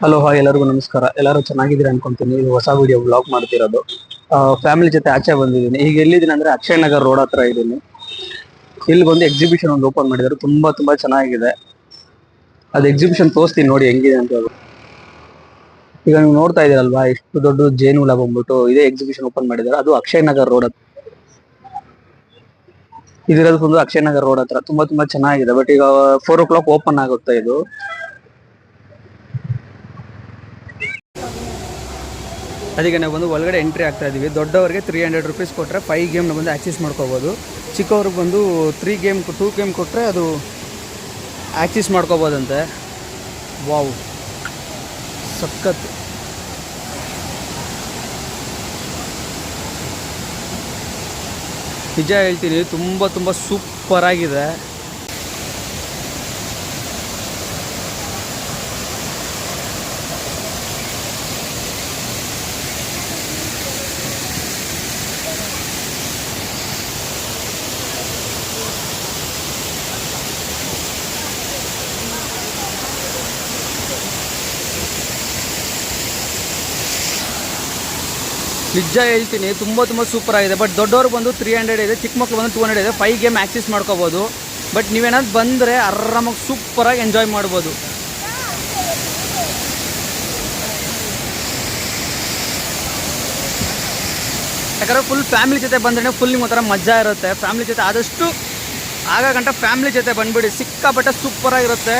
Hello hi ಎಲ್ಲರಿಗೂ ನಮಸ್ಕಾರ. ಎಲ್ಲರೂ ಚೆನ್ನಾಗಿದ್ದೀರಾ ಅನ್ಕೊಂತೀನಿ. ಇದು ಹೊಸ ವಿಡಿಯೋ ಬ್ಲಾಗ್ ಮಾಡ್ತಿರೋದು. ಫ್ಯಾಮಿಲಿ ಜೊತೆ ಆಚೆ ಬಂದಿದ್ದೀನಿ. ಈಗ ಎಲ್ಲಿದ್ದೀನಿ ಅಂದ್ರೆ ಅಕ್ಷಯ್ ನಗರ್ ರೋಡ್ ಹತ್ರ ಇದ್ದೀನಿ. ಇಲ್ಲಿ ಬಂದು ಎಕ್ಸಿಬಿಷನ್ ಒಂದು ಓಪನ್ ಮಾಡಿದ್ದಾರೆ. ತುಂಬಾ ಚೆನ್ನಾಗಿದೆ. ಅದು ಎಕ್ಸಿಬಿಷನ್ ತೋರಿಸ್ತೀನಿ ನೋಡಿ ಹೆಂಗಿದೆ ಅಂತ ಹೇಳಿ. ಈಗ ನೀವು ನೋಡ್ತಾ ಇದೀರಲ್ವಾ, ಎಷ್ಟು ದೊಡ್ಡ ಜೇನು ಹುಳ ಬಂದ್ಬಿಟ್ಟು ಇದೇ ಎಕ್ಸಿಬಿಷನ್ ಓಪನ್ ಮಾಡಿದ್ದಾರೆ. ಅದು ಅಕ್ಷಯ್ ನಗರ್ ರೋಡ್ ಹತ್ರ ಇದಿರೋದು. ಒಂದು ಅಕ್ಷಯ್ ನಗರ್ ರೋಡ್ ಹತ್ರ ತುಂಬಾ ಚೆನ್ನಾಗಿದೆ. ಬಟ್ ಈಗ 4 o'clock ಓಪನ್ ಆಗುತ್ತೆ ಇದು. ಅದಕ್ಕೆ ನಾವು ಬಂದು ಒಳಗಡೆ ಎಂಟ್ರಿ ಆಗ್ತಾ ಇದೀವಿ. ದೊಡ್ಡವರಿಗೆ 300 rupees ಕೊಟ್ಟರೆ 5 ಗೇಮ್ನ ಬಂದು ಆಕ್ಸೆಸ್ ಮಾಡ್ಕೋಬೋದು. ಚಿಕ್ಕವ್ರಿಗೆ ಬಂದು 2 ಗೇಮ್ ಕೊಟ್ಟರೆ ಅದು ಆಕ್ಸೆಸ್ ಮಾಡ್ಕೋಬೋದಂತೆ. ವಾವ್, ಸಖತ್. ನಿಜ ಹೇಳ್ತೀನಿ, ತುಂಬ ಸೂಪರ್ ಆಗಿದೆ. ನಿಜ ಹೇಳ್ತೀನಿ, ತುಂಬ ಸೂಪರ್ ಆಗಿದೆ. ಬಟ್ ದೊಡ್ಡವ್ರಿಗೆ ಬಂದು 300 ಇದೆ, ಚಿಕ್ಕ ಮಕ್ಳು ಬಂದು 200 ಇದೆ. 5 ಗೇಮ್ ಆಕ್ಸೆಸ್ ಮಾಡ್ಕೋಬೋದು. ಬಟ್ ನೀವೇನಾದ್ರು ಬಂದರೆ ಆರಾಮಾಗಿ ಸೂಪರಾಗಿ ಎಂಜಾಯ್ ಮಾಡ್ಬೋದು. ಯಾಕಂದರೆ ಫುಲ್ ಫ್ಯಾಮಿಲಿ ಜೊತೆ ಬಂದ್ರೆ ಫುಲ್ ನಿಮ್ಮ ಒಂಥರ ಮಜಾ ಇರುತ್ತೆ. ಫ್ಯಾಮಿಲಿ ಜೊತೆ ಆದಷ್ಟು ಆಗಂಟ ಫ್ಯಾಮಿಲಿ ಜೊತೆ ಬಂದ್ಬಿಡಿ, ಸಿಕ್ಕಾಪಟ್ಟೆ ಸೂಪರಾಗಿರುತ್ತೆ.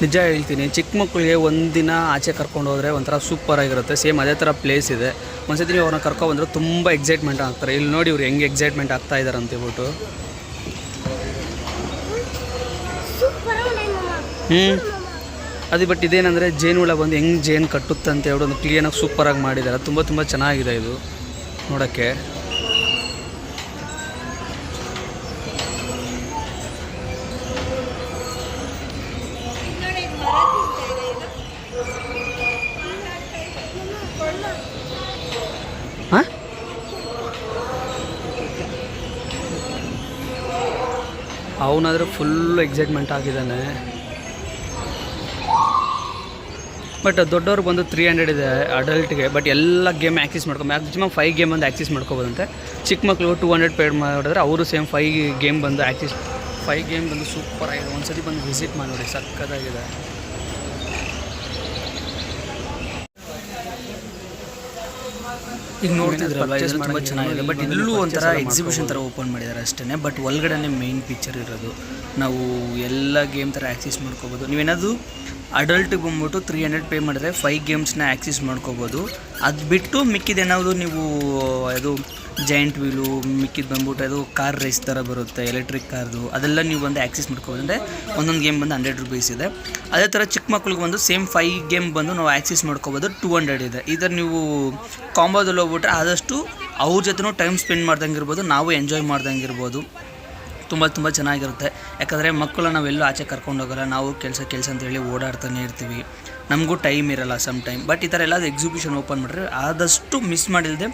ನಿಜ ಹೇಳ್ತೀನಿ, ಚಿಕ್ಕ ಮಕ್ಕಳಿಗೆ ಒಂದಿನ ಆಚೆ ಕರ್ಕೊಂಡು ಹೋದರೆ ಒಂಥರ ಸೂಪರಾಗಿರುತ್ತೆ. ಸೇಮ್ ಅದೇ ಥರ ಪ್ಲೇಸ್ ಇದೆ. ಒಂದ್ಸತಿ ನೀವು ಅವ್ರನ್ನ ಕರ್ಕೊಬಂದರೆ ತುಂಬ ಎಕ್ಸೈಟ್ಮೆಂಟ್ ಆಗ್ತಾರೆ. ಇಲ್ಲಿ ನೋಡಿ ಇವ್ರು ಹೆಂಗೆ ಎಕ್ಸೈಟ್ಮೆಂಟ್ ಆಗ್ತಾ ಇದ್ದಾರೆ ಅಂತೇಳ್ಬಿಟ್ಟು. ಅದು ಬಟ್ ಇದೇನೆಂದರೆ ಜೇನುಹುಳ ಬಂದು ಹೆಂಗೆ ಜೇನು ಕಟ್ಟುತ್ತೆ ಅಂತ ಹೇಳಿ ಒಂದು ಕ್ಲೀನಾಗಿ ಸೂಪರಾಗಿ ಮಾಡಿದ್ದಾರೆ. ತುಂಬ ಚೆನ್ನಾಗಿದೆ ಇದು ನೋಡೋಕ್ಕೆ. ಹಾಂ, ಅವನಾದರೆ ಫುಲ್ ಎಕ್ಸೈಟ್ಮೆಂಟ್ ಆಗಿದ್ದಾನೆ. ಬಟ್ ದೊಡ್ಡವ್ರಿಗೆ ಬಂದು 300 ಇದೆ ಅಡಲ್ಟ್ಗೆ. ಬಟ್ ಎಲ್ಲ ಗೇಮ್ ಆಕ್ಸೆಸ್ ಮ್ಯಾಕ್ಸಿಮಮ್ 5 ಗೇಮ್ ಬಂದು ಆಕ್ಸೆಸ್ ಮಾಡ್ಕೋಬೋದಂತೆ. ಚಿಕ್ಕ ಮಕ್ಕಳು 200 ಪೇಡ್ ಮಾಡಿದ್ರೆ ಅವರು ಸೇಮ್ 5 ಗೇಮ್ ಬಂದು ಆಕ್ಸೆಸ್. 5 ಗೇಮ್ ಬಂದು ಸೂಪರಾಗಿದೆ. ಒಂದ್ಸತಿ ಬಂದು ವಿಸಿಟ್ ಮಾಡಿ ನೋಡಿ, ಸಕ್ಕತ್ತಾಗಿದೆ. ಈಗ ನೋಡ್ತಿದ್ರಲ್ಲ, ಇದು ತುಂಬ ಚೆನ್ನಾಗಿದೆ. ಬಟ್ ಇಲ್ಲೂ ಒಂಥರ ಎಕ್ಸಿಬಿಷನ್ ಥರ ಓಪನ್ ಮಾಡಿದ್ದಾರೆ ಅಷ್ಟೇ. ಬಟ್ ಒಳಗಡೆ ಮೇಯ್ನ್ ಪಿಕ್ಚರ್ ಇರೋದು. ನಾವು ಎಲ್ಲ ಗೇಮ್ ಥರ ಆ್ಯಕ್ಸೆಸ್ ಮಾಡ್ಕೋಬೋದು. ನೀವೇನಾದರೂ ಅಡಲ್ಟಿಗೆ ಬಂದ್ಬಿಟ್ಟು 300 ಪೇ ಮಾಡಿದ್ರೆ 5 ಗೇಮ್ಸ್ನ ಆ್ಯಕ್ಸೆಸ್ ಮಾಡ್ಕೋಬೋದು. ಅದು ಬಿಟ್ಟು ಮಿಕ್ಕಿದೇನಾದರೂ ನೀವು ಅದು ಜೈಂಟ್ ವೀಲು ಮಿಕ್ಕಿದ್ದು ಬಂದ್ಬಿಟ್ಟು ಅದು ಕಾರ್ ರೇಸ್ ಥರ ಬರುತ್ತೆ, ಎಲೆಕ್ಟ್ರಿಕ್ ಕಾರ್ದು, ಅದೆಲ್ಲ ನೀವು ಬಂದು ಆ್ಯಕ್ಸೆಸ್ ಮಾಡ್ಕೋಬೋದು. ಅಂದರೆ ಒಂದೊಂದು ಗೇಮ್ ಬಂದು 100 rupees ಇದೆ. ಅದೇ ಥರ ಚಿಕ್ಕ ಮಕ್ಳಿಗೆ ಬಂದು ಸೇಮ್ 5 ಗೇಮ್ ಬಂದು ನಾವು ಆ್ಯಕ್ಸೆಸ್ ಮಾಡ್ಕೋಬೋದು, 200 ಇದೆ. ಈ ಥರ ನೀವು ಕಾಂಬೋದಲ್ಲಿ ಹೋಗ್ಬಿಟ್ರೆ ಆದಷ್ಟು ಅವ್ರ ಜೊತೆನೂ ಟೈಮ್ ಸ್ಪೆಂಡ್ ಮಾಡ್ದಂಗೆ ಇರ್ಬೋದು, ನಾವು ಎಂಜಾಯ್ ಮಾಡ್ದಂಗೆ ಇರ್ಬೋದು. ತುಂಬ ಚೆನ್ನಾಗಿರುತ್ತೆ. ಯಾಕಂದರೆ ಮಕ್ಕಳನ್ನ ನಾವೆಲ್ಲೂ ಆಚೆ ಕರ್ಕೊಂಡು ಹೋಗೋಲ್ಲ. ನಾವು ಕೆಲಸ ಅಂತೇಳಿ ಓಡಾಡ್ತಾನೆ ಇರ್ತೀವಿ, ನಮಗೂ ಟೈಮ್ ಇರೋಲ್ಲ ಸಮ್ ಟೈಮ್. ಬಟ್ ಈ ಥರ ಎಲ್ಲ ಎಕ್ಸಿಬಿಷನ್ ಓಪನ್ ಮಾಡಿದ್ರೆ ಆದಷ್ಟು ಮಿಸ್ ಮಾಡಿಲ್ಲದೆ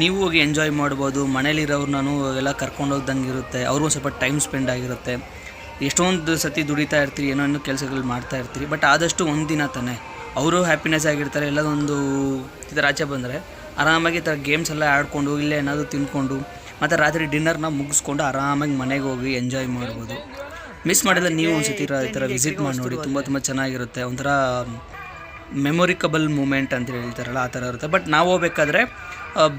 ನೀವು ಹೋಗಿ ಎಂಜಾಯ್ ಮಾಡ್ಬೋದು. ಮನೇಲಿರೋರು ಎಲ್ಲ ಕರ್ಕೊಂಡು ಹೋಗ್ದಂಗೆ ಇರುತ್ತೆ. ಅವ್ರಿಗೂ ಸ್ವಲ್ಪ ಟೈಮ್ ಸ್ಪೆಂಡ್ ಆಗಿರುತ್ತೆ. ಎಷ್ಟೊಂದು ಸತಿ ದುಡಿತಾ ಇರ್ತೀರಿ, ಏನೋ ಕೆಲಸಗಳು ಮಾಡ್ತಾ ಇರ್ತೀರಿ. ಬಟ್ ಆದಷ್ಟು ಒಂದಿನ ತಾನೆ ಅವರು ಹ್ಯಾಪಿನೆಸ್ ಆಗಿರ್ತಾರೆ. ಎಲ್ಲದೊಂದು ಈ ಥರ ಆಚೆ ಬಂದರೆ ಆರಾಮಾಗಿ ಈ ಥರ ಗೇಮ್ಸ್ ಎಲ್ಲ ಆಡ್ಕೊಂಡು ಇಲ್ಲೇ ಏನಾದರೂ ತಿಂದ್ಕೊಂಡು ಮತ್ತು ರಾತ್ರಿ ಡಿನ್ನರ್ನ ಮುಗಿಸ್ಕೊಂಡು ಆರಾಮಾಗಿ ಮನೆಗೆ ಹೋಗಿ ಎಂಜಾಯ್ ಮಾಡ್ಬೋದು. ಮಿಸ್ ಮಾಡಿದ್ರೆ ನೀವು ಒಂದ್ಸತಿ ಈ ಥರ ವಿಸಿಟ್ ಮಾಡಿ ನೋಡಿ, ತುಂಬ ಚೆನ್ನಾಗಿರುತ್ತೆ. ಒಂಥರ ಮೆಮೊರಿಕಬಲ್ ಮೂಮೆಂಟ್ ಅಂತ ಹೇಳ್ತಾರಲ್ಲ, ಆ ಥರ ಇರುತ್ತೆ. ಬಟ್ ನಾವು ಹೋಗ್ಬೇಕಾದ್ರೆ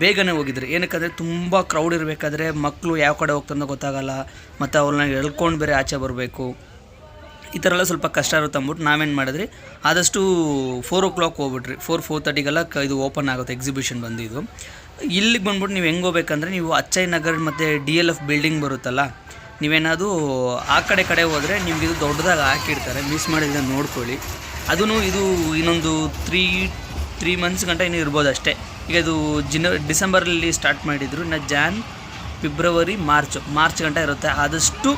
ಬೇಗನೆ ಹೋಗಿದ್ರಿ. ಏನಕ್ಕಂದರೆ ತುಂಬ ಕ್ರೌಡ್ ಇರಬೇಕಾದ್ರೆ ಮಕ್ಕಳು ಯಾವ ಕಡೆ ಹೋಗ್ತಾರೋ ಗೊತ್ತಾಗಲ್ಲ, ಮತ್ತು ಅವ್ರನ್ನ ಎಳ್ಕೊಂಡು ಬೇರೆ ಆಚೆ ಬರಬೇಕು. ಈ ಥರ ಎಲ್ಲ ಸ್ವಲ್ಪ ಕಷ್ಟ ಇರುತ್ತೆ ಅಂದ್ಬಿಟ್ಟು ನಾವೇನು ಮಾಡಿದ್ರಿ, ಆದಷ್ಟು 4 o'clock ಹೋಗ್ಬಿಟ್ರಿ. 4:30ಗೆಲ್ಲ ಇದು ಓಪನ್ ಆಗುತ್ತೆ ಎಕ್ಸಿಬಿಷನ್ ಬಂದಿದ್ದು. ಇಲ್ಲಿಗೆ ಬಂದ್ಬಿಟ್ಟು ನೀವು ಹೆಂಗೆ ಹೋಗ್ಬೇಕಂದ್ರೆ, ನೀವು ಅಕ್ಷಯ್ ನಗರ್ ಮತ್ತು DLF ಬಿಲ್ಡಿಂಗ್ ಬರುತ್ತಲ್ಲ, ನೀವೇನಾದರೂ ಆ ಕಡೆ ಹೋದರೆ ನಿಮ್ಗೆ ಇದು ದೊಡ್ಡದಾಗಿ ಹಾಕಿರ್ತಾರೆ, ಮಿಸ್ ಮಾಡಿದ್ರೆ ನೋಡ್ಕೊಳ್ಳಿ. ಅದೂ ಇದು ಇನ್ನೊಂದು ತ್ರೀ ಮಂತ್ಸ್ ಗಂಟ ಇನ್ನೂ ಇರ್ಬೋದು ಅಷ್ಟೇ. ಈಗ ಇದು ಡಿಸೆಂಬರಲ್ಲಿ ಸ್ಟಾರ್ಟ್ ಮಾಡಿದರು, ಇನ್ನು ಜಾನ್, ಫೆಬ್ರವರಿ, ಮಾರ್ಚ್ ಗಂಟ ಇರುತ್ತೆ. ಆದಷ್ಟು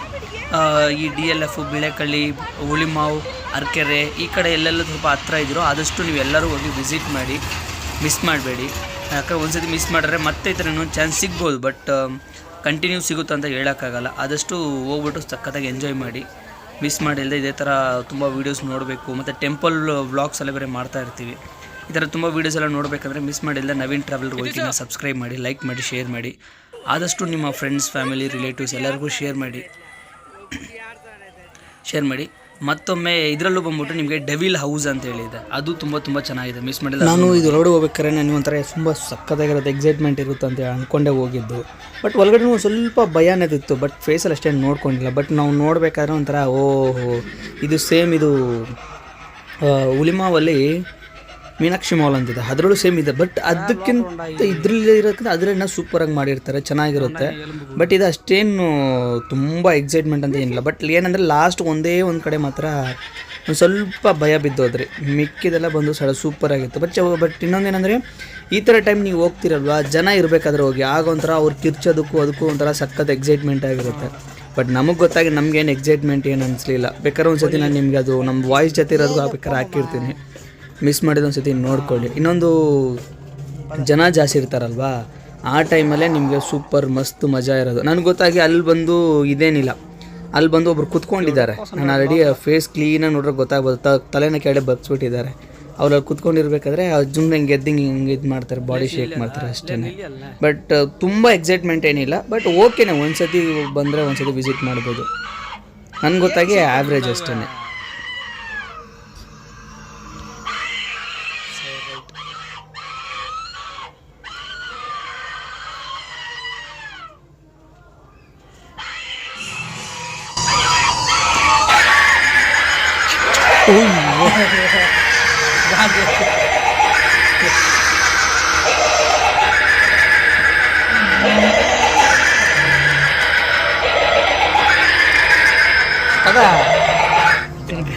ಈ DLF, ಬಿಳೆಕಳ್ಳಿ, ಹುಳಿಮಾವು, ಅರಕೆರೆ ಈ ಕಡೆ ಎಲ್ಲೆಲ್ಲ ಸ್ವಲ್ಪ ಹತ್ರ ಇದ್ದರೂ ಆದಷ್ಟು ನೀವೆಲ್ಲರೂ ಹೋಗಿ ವಿಸಿಟ್ ಮಾಡಿ, ಮಿಸ್ ಮಾಡಬೇಡಿ. ಯಾಕಂದ್ರೆ ಒಂದು ಸತಿ ಮಿಸ್ ಮಾಡಿದ್ರೆ ಮತ್ತೆ ಈ ಥರ ಇನ್ನೊಂದು ಚಾನ್ಸ್ ಸಿಗ್ಬೋದು, ಬಟ್ ಕಂಟಿನ್ಯೂ ಸಿಗುತ್ತೆ ಅಂತ ಹೇಳೋಕ್ಕಾಗಲ್ಲ. ಆದಷ್ಟು ಹೋಗ್ಬಿಟ್ಟು ಸಖತ್ತಾಗಿ ಎಂಜಾಯ್ ಮಾಡಿ, ಮಿಸ್ ಮಾಡಿಲ್ಲದೆ. ಇದೇ ಥರ ತುಂಬ ವೀಡಿಯೋಸ್ ನೋಡಬೇಕು, ಮತ್ತು ಟೆಂಪಲ್ ವ್ಲಾಗ್ಸ್ ಎಲ್ಲ ಬೇರೆ ಮಾಡ್ತಾ ಇರ್ತೀವಿ. ಈ ಥರ ತುಂಬ ವೀಡಿಯೋಸ್ ಎಲ್ಲ ನೋಡಬೇಕಂದ್ರೆ ಮಿಸ್ ಮಾಡಿಲ್ಲದೆ ನವೀನ್ ಟ್ರಾವೆಲರ್ ಹೋಗ್ತೀನಿ, ಸಬ್ಸ್ಕ್ರೈಬ್ ಮಾಡಿ, ಲೈಕ್ ಮಾಡಿ, ಶೇರ್ ಮಾಡಿ. ಆದಷ್ಟು ನಿಮ್ಮ ಫ್ರೆಂಡ್ಸ್, ಫ್ಯಾಮಿಲಿ, ರಿಲೇಟಿವ್ಸ್ ಎಲ್ಲರಿಗೂ ಶೇರ್ ಮಾಡಿ. ಮತ್ತೊಮ್ಮೆ ಇದರಲ್ಲೂ ಬಂದ್ಬಿಟ್ಟು ನಿಮಗೆ ಡೆವಿಲ್ ಹೌಸ್ ಅಂತ ಹೇಳಿದೆ, ಅದು ತುಂಬ ಚೆನ್ನಾಗಿದೆ, ಮಿಸ್ ಮಾಡಿಲ್ಲ. ನಾನು ಇದು ರೋಡ್ ಹೋಗ್ಬೇಕಾದ್ರೆ ನನಗೆ ಒಂಥರ ತುಂಬ ಸಕ್ಕತ್ತಾಗಿರುತ್ತೆ, ಎಕ್ಸೈಟ್ಮೆಂಟ್ ಇರುತ್ತೆ ಅಂತ ಅಂದ್ಕೊಂಡೇ ಹೋಗಿದ್ದು. ಬಟ್ ಒಳಗಡೆ ಸ್ವಲ್ಪ ಭಯನೇದಿತ್ತು, ಬಟ್ ಫೇಸಲ್ಲಿ ಅಷ್ಟೇನು ನೋಡ್ಕೊಂಡಿಲ್ಲ. ಬಟ್ ನಾವು ನೋಡಬೇಕಾದ್ರೆ ಒಂಥರ ಓಹೋ, ಇದು ಸೇಮ್ ಇದು ಹುಳಿಮಾವಲ್ಲಿ ಮೀನಾಕ್ಷಿ ಮಾಲ್ ಅಂತಿದೆ, ಅದರಲ್ಲೂ ಸೇಮ್ ಇದೆ. ಬಟ್ ಅದಕ್ಕಿಂತ ಇದರಲ್ಲಿ ಇರೋದಕ್ಕಿಂತ ಅದರನ್ನ ಸೂಪರಾಗಿ ಮಾಡಿರ್ತಾರೆ, ಚೆನ್ನಾಗಿರುತ್ತೆ. ಬಟ್ ಇದು ಅಷ್ಟೇನು ತುಂಬ ಎಕ್ಸೈಟ್ಮೆಂಟ್ ಅಂತ ಏನಿಲ್ಲ. ಬಟ್ ಏನಂದರೆ ಲಾಸ್ಟ್ ಒಂದೇ ಒಂದು ಕಡೆ ಮಾತ್ರ ಒಂದು ಸ್ವಲ್ಪ ಭಯ ಬಿದ್ದೋದ್ರಿ, ಮಿಕ್ಕಿದೆಲ್ಲ ಬಂದು ಸೂಪರಾಗಿತ್ತು. ಬಟ್ ಇನ್ನೊಂದೇನೆಂದರೆ ಈ ಥರ ಟೈಮ್ ನೀವು ಹೋಗ್ತಿರಲ್ವ, ಜನ ಇರಬೇಕಾದ್ರೆ ಹೋಗಿ, ಆಗ ಒಂಥರ ಅವ್ರು ಕಿರ್ಚೋದಕ್ಕೂ ಅದಕ್ಕೂ ಒಂಥರ ಸಖತ್ ಎಕ್ಸೈಟ್ಮೆಂಟ್ ಆಗಿರುತ್ತೆ. ಬಟ್ ನಮಗೆ ಗೊತ್ತಾಗಿ ನಮಗೇನು ಎಕ್ಸೈಟ್ಮೆಂಟ್ ಏನು ಅನಿಸ್ಲಿಲ್ಲ. ಬೇಕಾದ್ರೆ ಒಂದು ಸತಿ ನಾನು ನಿಮಗೆ ಅದು ನಮ್ಮ ವಾಯ್ಸ್ ಜೊತೆ ಇರೋದು ಬೇಕಾದ್ರೆ ಹಾಕಿರ್ತೀನಿ, ಮಿಸ್ ಮಾಡಿದ ಒಂದು ಸತಿ ನೋಡ್ಕೊಳ್ಳಿ. ಇನ್ನೊಂದು ಜನ ಜಾಸ್ತಿ ಇರ್ತಾರಲ್ವಾ, ಆ ಟೈಮಲ್ಲೇ ನಿಮಗೆ ಸೂಪರ್ ಮಸ್ತ್ ಮಜಾ ಇರೋದು. ನನಗೆ ಗೊತ್ತಾಗಿ ಅಲ್ಲಿ ಬಂದು ಇದೇನಿಲ್ಲ, ಅಲ್ಲಿ ಬಂದು ಒಬ್ರು ಕುತ್ಕೊಂಡಿದ್ದಾರೆ, ನಾನು ಆಲ್ರೆಡಿ ಫೇಸ್ ಕ್ಲೀನಾಗಿ ನೋಡ್ರೆ ಗೊತ್ತಾಗ್ಬೋದು, ತಲೆನ ಕೆಳಗೆ ಬಗ್ಸ್ಬಿಟ್ಟಿದ್ದಾರೆ. ಅವ್ರು ಅಲ್ಲಿ ಕುತ್ಕೊಂಡಿರ್ಬೇಕಾದ್ರೆ ಜುಮ್ ಹಿಂಗೆ ಹಿಂಗೆ ಇದು ಮಾಡ್ತಾರೆ, ಬಾಡಿ ಶೇಕ್ ಮಾಡ್ತಾರೆ ಅಷ್ಟೇ. ಬಟ್ ತುಂಬ ಎಕ್ಸೈಟ್ಮೆಂಟ್ ಏನಿಲ್ಲ. ಬಟ್ ಓಕೆನೆ, ಒಂದು ಸತಿ ಬಂದರೆ ಒಂದು ಸತಿ ವಿಸಿಟ್ ಮಾಡ್ಬೋದು. ನನಗೆ ಗೊತ್ತಾಗಿ ಆ್ಯಾವ್ರೇಜ್ ಅಷ್ಟೇ.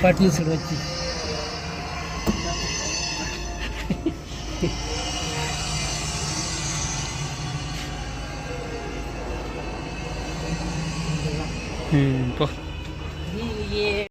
पाटली सोडवायची. पो